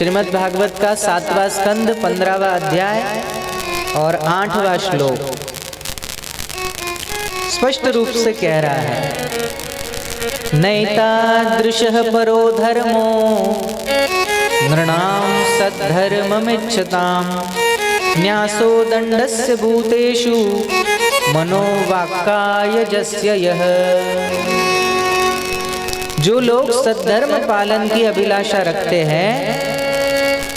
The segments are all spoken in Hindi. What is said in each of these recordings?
श्रीमद् भागवत का 7वां स्कंद 15वां अध्याय और 8वां श्लोक स्पष्ट रूप से कह रहा है, नैतादृशः परो धर्मो नृणां सद्धर्ममिच्छताम् न्यासो दण्डस्य भूतेषु मनोवाक्कायजस्य यः। जो लोग सद्धर्म पालन की अभिलाषा रखते हैं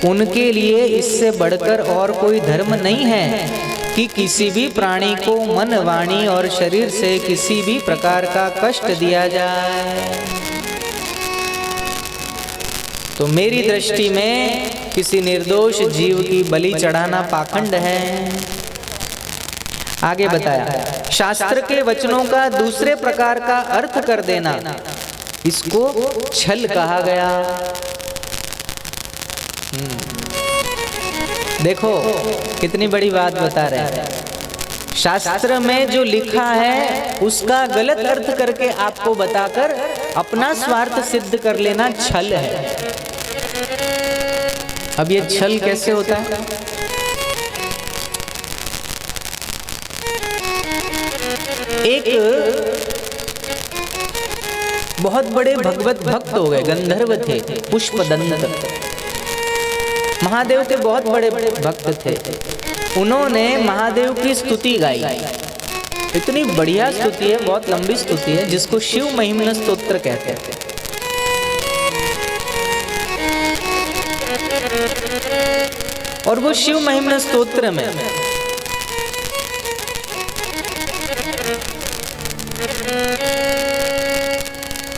उनके लिए इससे बढ़कर और कोई धर्म नहीं है कि किसी भी प्राणी को मन, वाणी और शरीर से किसी भी प्रकार का कष्ट दिया जाए। तो मेरी दृष्टि में किसी निर्दोष जीव की बलि चढ़ाना पाखंड है। आगे बताया, शास्त्र के वचनों का दूसरे प्रकार का अर्थ कर देना, इसको छल कहा गया। देखो कितनी बड़ी बात बता रहे हैं। शास्त्र में जो लिखा है उसका गलत अर्थ करके आपको बताकर अपना स्वार्थ सिद्ध कर लेना छल है। अब ये छल कैसे होता है? एक बहुत बड़े भगवत भक्त हो गए, गंधर्व थे, पुष्पदंत। महादेव के बहुत बड़े भक्त थे। उन्होंने महादेव की स्तुति गाई। इतनी बढ़िया स्तुति है, बहुत लंबी स्तुति है, जिसको शिव महिम्न स्तोत्र कहते हैं। और वो शिव महिम्न स्तोत्र में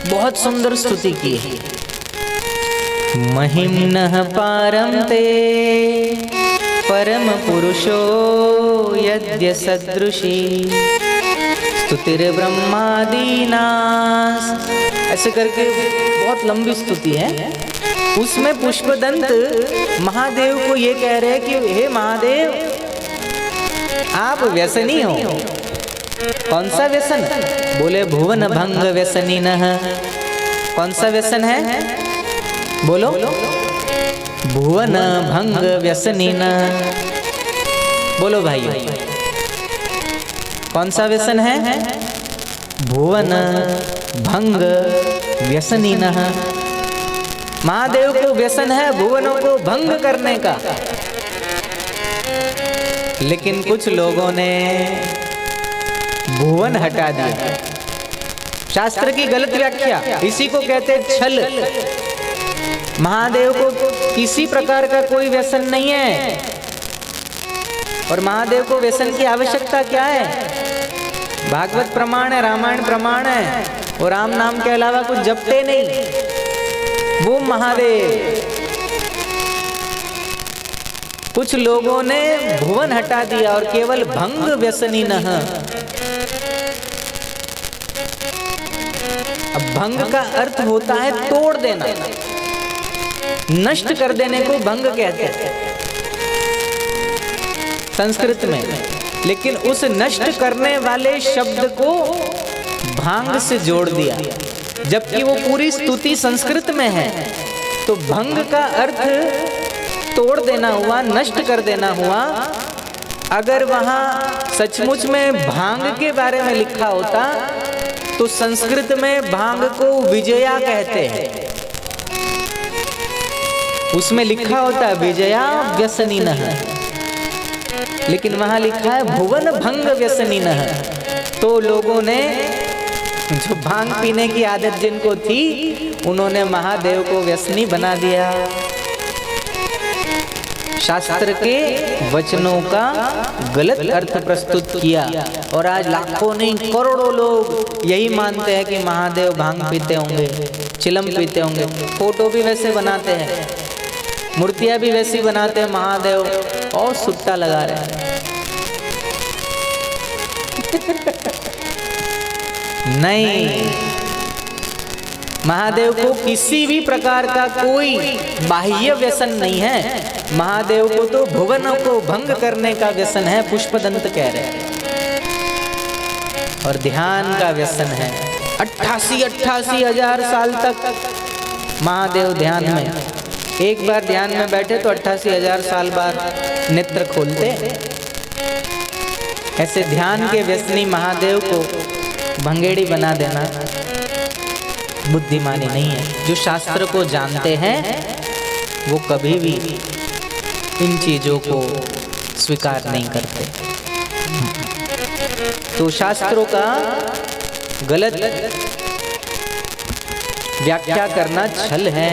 बहुत सुंदर स्तुति की है। महिम्नः पारं ते परम पुरुषो यद्य सदृशी स्तुतिर्ब्रह्मादीनां, ऐसे करके बहुत लंबी स्तुति है। उसमें पुष्पदंत महादेव को ये कह रहे हैं कि हे महादेव, आप व्यसनी हो। कौन सा व्यसन? बोले भुवन भंग व्यसनीनः। कौन सा व्यसन है? बोलो, भुवन भंग व्यसनीनः। बोलो भाई, कौन सा व्यसन है? भुवन भंग व्यसनीनः। महादेव को व्यसन है भुवनों को भंग करने का। लेकिन कुछ लोगों ने भुवन हटा दिया। शास्त्र की गलत व्याख्या, इसी को कहते छल। महादेव को किसी प्रकार का कोई व्यसन नहीं है। और महादेव को व्यसन की आवश्यकता क्या है? भागवत प्रमाण है, रामायण प्रमाण है। वो राम नाम के अलावा कुछ जपते नहीं, वो महादेव। कुछ लोगों ने भुवन हटा दिया और केवल भंग व्यसनीनः। अब भंग का अर्थ होता है तोड़ देना, नष्ट कर देने को भंग कहते हैं संस्कृत में। लेकिन उस नष्ट करने वाले शब्द को भांग से जोड़ दिया, जबकि वो पूरी स्तुति संस्कृत में है। तो भंग का अर्थ तोड़ देना हुआ, नष्ट कर देना हुआ। अगर वहां सचमुच में भांग के बारे में लिखा होता तो संस्कृत में भांग को विजया कहते हैं। उसमें लिखा होता है विजया व्यसनीनः, लेकिन वहां लिखा है भुवन भंग व्यसनीनः। तो लोगों ने, जो भांग पीने की आदत जिनको थी, उन्होंने महादेव को व्यसनी बना दिया। शास्त्र के वचनों का गलत अर्थ प्रस्तुत किया। और आज लाखों नहीं करोड़ों लोग यही मानते हैं कि महादेव भांग पीते होंगे, चिलम पीते होंगे। फोटो भी वैसे बनाते हैं, मूर्तियां भी वैसी बनाते हैं महादेव, और सुट्टा लगा रहे हैं। नहीं, महादेव को किसी भी प्रकार का कोई बाह्य व्यसन नहीं है। महादेव को तो भुवनों को भंग करने का व्यसन है, पुष्पदंत कह रहे हैं। और ध्यान का व्यसन है। 88 हजार साल तक महादेव ध्यान में, एक बार ध्यान में बैठे तो 88,000 साल बाद नेत्र खोलते। ऐसे ध्यान के व्यसनी महादेव को भंगेड़ी बना देना बुद्धिमानी नहीं है। जो शास्त्र को जानते हैं वो कभी भी इन चीजों को स्वीकार नहीं करते। तो शास्त्रों का गलत व्याख्या करना छल है,